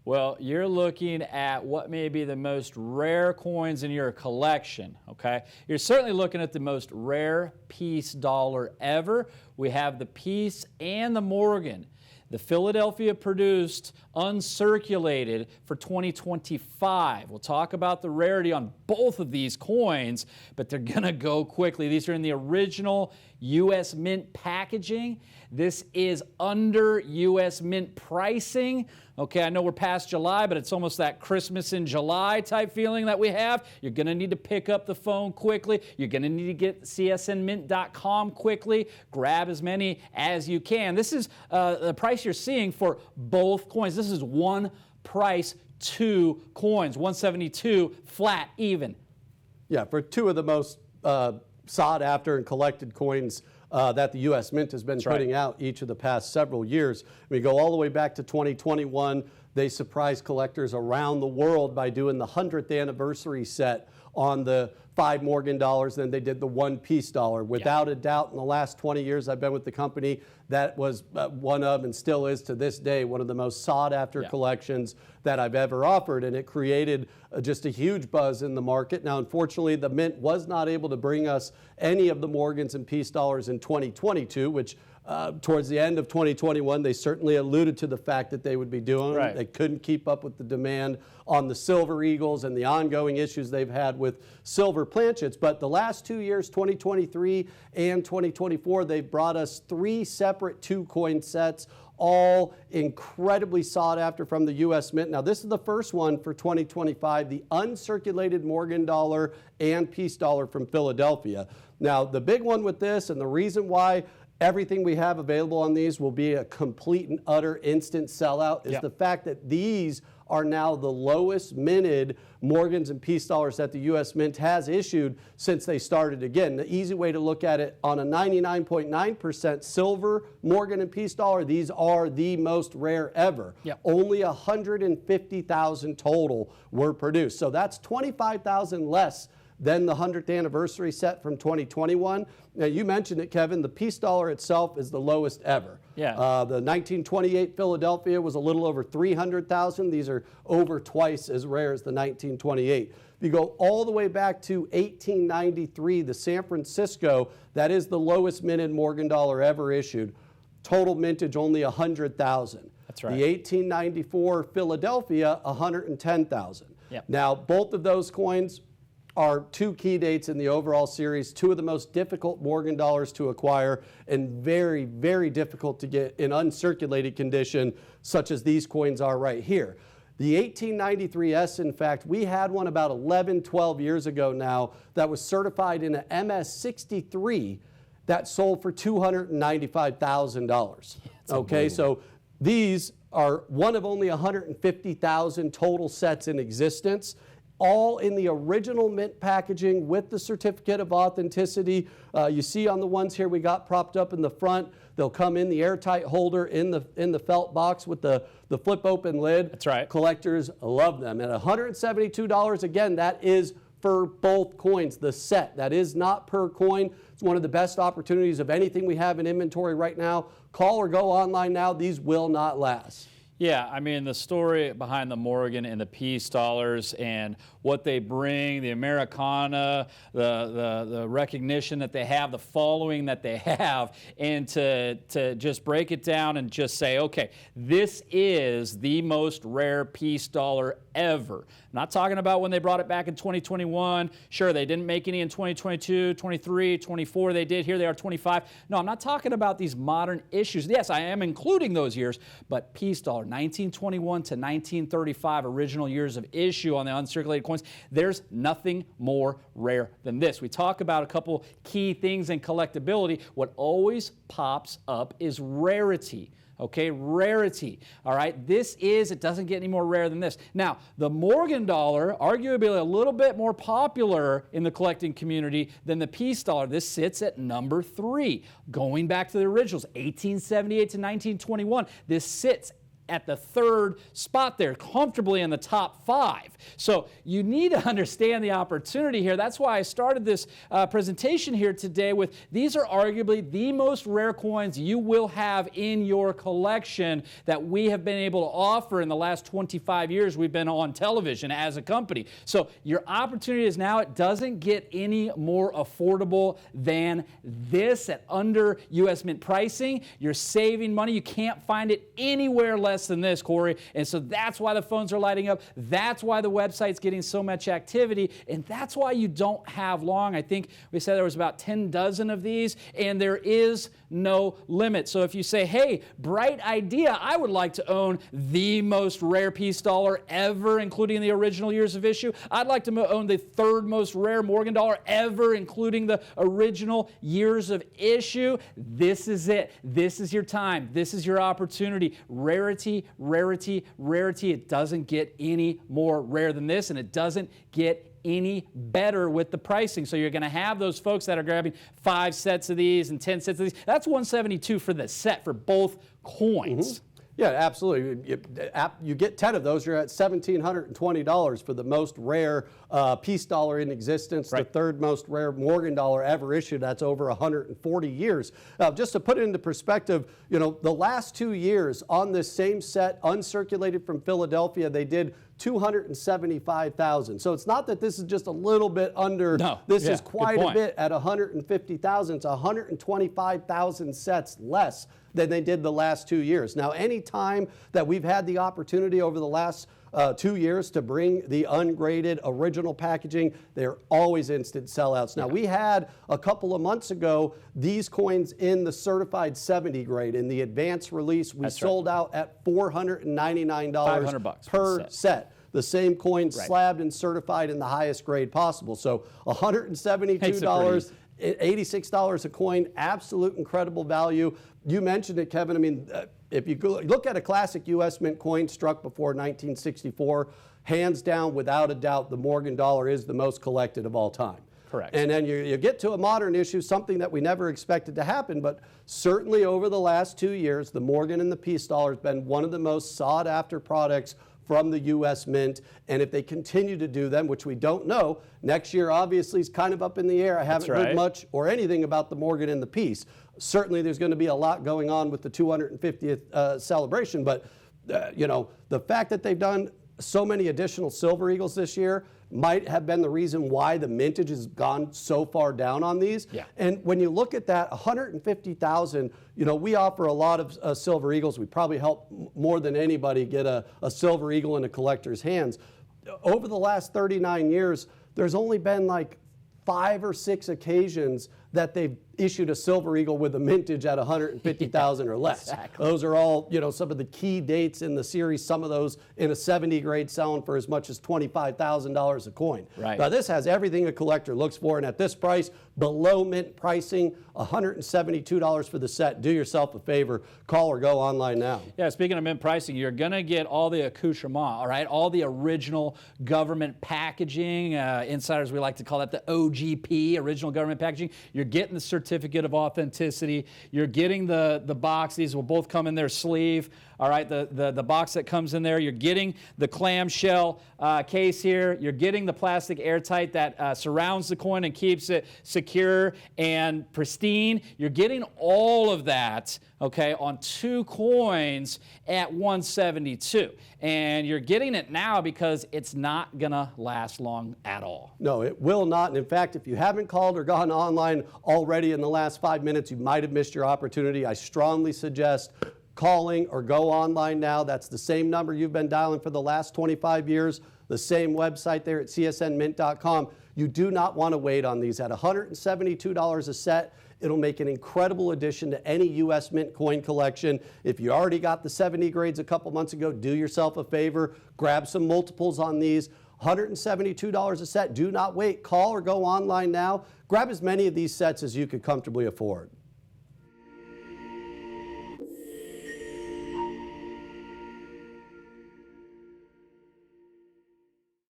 Well, you're looking at what may be the most rare coins in your collection, okay? You're certainly looking at the most rare piece dollar ever. We have the piece and the Morgan. The Philadelphia produced uncirculated for 2025. We'll talk about the rarity on both of these coins, but they're going to go quickly. These are in the original U.S. Mint packaging. This is under U.S. Mint pricing. Okay, I know we're past July, but it's almost that Christmas in July type feeling that we have. You're going to need to pick up the phone quickly. You're going to need to get csnmint.com quickly. Grab as many as you can. This is the price you're seeing for both coins. This is one price, two coins, 172 flat even. Yeah, for two of the most sought after and collected coins that the U.S. Mint has been putting out each of the past several years. We go all the way back to 2021. They surprised collectors around the world by doing the 100th anniversary set on the 5 Morgan dollars, then they did the 1 piece dollar. Without a doubt, in the last 20 years I've been with the company, that was one of, and still is to this day, one of the most sought after collections that I've ever offered, and it created just a huge buzz in the market. Now, unfortunately, the Mint was not able to bring us any of the Morgans and piece dollars in 2022, which towards the end of 2021, they certainly alluded to the fact that they would be doing. They couldn't keep up with the demand on the silver eagles and the ongoing issues they've had with silver planchets. But the last 2 years, 2023 and 2024, they've brought us 3 separate 2-coin sets, all incredibly sought after from the U.S. Mint. Now, this is the first one for 2025, the uncirculated Morgan dollar and piece dollar from Philadelphia. Now, the big one with this, and the reason why everything we have available on these will be a complete and utter instant sellout, is the fact that these are now the lowest minted Morgans and piece dollars that the U.S. Mint has issued since they started again. The easy way to look at it, on a 99.9% silver Morgan and piece dollar, these are the most rare ever. Only 150,000 total were produced. So that's 25,000 less than the 100th anniversary set from 2021. Now, you mentioned it, Kevin, the piece dollar itself is the lowest ever. The 1928 Philadelphia was a little over 300,000. These are over twice as rare as the 1928. If you go all the way back to 1893, the San Francisco, that is the lowest minted Morgan dollar ever issued. Total mintage only 100,000. That's right. The 1894 Philadelphia, 110,000. Now, both of those coins are 2 key dates in the overall series, 2 of the most difficult Morgan dollars to acquire, and very, very difficult to get in uncirculated condition, such as these coins are right here. The 1893S, in fact, we had one about 11, 12 years ago now that was certified in an MS63 that sold for $295,000. Okay, so these are one of only 150,000 total sets in existence, all in the original Mint packaging with the certificate of authenticity. You see on the ones here we got propped up in the front, they'll come in the airtight holder in the felt box with the flip open lid. That's right. Collectors love them. At $172, again, that is for both coins, the set. That is not per coin. It's one of the best opportunities of anything we have in inventory right now. Call or go online now. These will not last. Yeah, I mean, the story behind the Morgan and the piece dollars and what they bring, the Americana, the recognition that they have, the following that they have, and to just break it down and just say, okay, this is the most rare piece dollar ever. I'm not talking about when they brought it back in 2021. Sure, they didn't make any in 2022, 23, 24. They did. Here they are, 25. No, I'm not talking about these modern issues. Yes, I am including those years, but piece dollar, 1921 to 1935, original years of issue on the uncirculated coins. There's nothing more rare than this. We talk about a couple key things in collectability. What always pops up is rarity. Okay, rarity. All right, it doesn't get any more rare than this. Now, the Morgan dollar, arguably a little bit more popular in the collecting community than the piece dollar. This sits at number 3. Going back to the originals, 1878 to 1921, this sits at the third spot there, comfortably in the top 5. So you need to understand the opportunity here. That's why I started this presentation here today with these are arguably the most rare coins you will have in your collection that we have been able to offer in the last 25 years we've been on television as a company. So your opportunity is now. It doesn't get any more affordable than this at under U.S. Mint pricing. You're saving money. You can't find it anywhere less than this, Corey. And so that's why the phones are lighting up. That's why the website's getting so much activity. And that's why you don't have long. I think we said there was about 10 dozen of these, and there is no limit. So if you say, hey, bright idea, I would like to own the most rare peace dollar ever, including the original years of issue. I'd like to own the third most rare Morgan dollar ever, including the original years of issue. This is it. This is your time. This is your opportunity. Rarity, rarity, rarity. It doesn't get any more rare than this, and it doesn't get any better with the pricing. So you're going to have those folks that are grabbing 5 sets of these and 10 sets of these. That's $172 for the set for both coins. Yeah, absolutely. You get 10 of those, you're at $1,720 for the most rare peace dollar in existence, the third most rare Morgan dollar ever issued. That's over 140 years. Just to put it into perspective, you know, the last 2 years on this same set, uncirculated from Philadelphia, they did 275,000. So it's not that this is just a little bit under. No, this is quite a bit at 150,000. It's 125,000 sets less than they did the last 2 years. Now, any time that we've had the opportunity over the last 2 years to bring the ungraded original packaging, they're always instant sellouts. Now, we had a couple of months ago these coins in the certified 70 grade. In the advanced release, we sold out at $499 per set. The same coin slabbed and certified in the highest grade possible. So $172, $86 a coin, absolute incredible value. You mentioned it, Kevin. I mean, if you look at a classic U.S. Mint coin struck before 1964, hands down, without a doubt, the Morgan dollar is the most collected of all time. Correct. And then you get to a modern issue, something that we never expected to happen, but certainly over the last 2 years, the Morgan and the peace dollar has been one of the most sought after products from the U.S. Mint, and if they continue to do them, which we don't know, next year obviously is kind of up in the air. I haven't heard much or anything about the Morgan and the peace. Certainly there's going to be a lot going on with the 250th celebration, but you know, the fact that they've done so many additional Silver Eagles this year might have been the reason why the mintage has gone so far down on these. Yeah. And when you look at that, 150,000, you know, we offer a lot of Silver Eagles. We probably help more than anybody get a Silver Eagle in a collector's hands. Over the last 39 years, there's only been like 5 or 6 occasions that they've issued a Silver Eagle with a mintage at 150,000 or less. Exactly. Those are all, you know, some of the key dates in the series. Some of those in a 70 grade selling for as much as $25,000 a coin. Right. Now this has everything a collector looks for, and at this price, below mint pricing, $172 for the set. Do yourself a favor, call or go online now. Yeah, speaking of mint pricing, you're gonna get all the accoutrement, all right, all the original government packaging. Insiders, we like to call that the OGP, original government packaging. You're getting the certificate of authenticity. You're getting the box. These will both come in their sleeve. All right, the box that comes in there. You're getting the clamshell case here. You're getting the plastic airtight that surrounds the coin and keeps it secure and pristine. You're getting all of that, okay, on 2 coins at $172. And you're getting it now because it's not gonna last long at all. No, it will not. And in fact, if you haven't called or gone online already in the last 5 minutes, you might have missed your opportunity. I strongly suggest calling or go online now. That's the same number you've been dialing for the last 25 years, the same website there at csnmint.com. You do not want to wait on these. At $172 a set, it'll make an incredible addition to any U.S. Mint coin collection. If you already got the 70 grades a couple months ago, do yourself a favor, grab some multiples on these. $172 a set. Do not wait. Call or go online now. Grab as many of these sets as you could comfortably afford.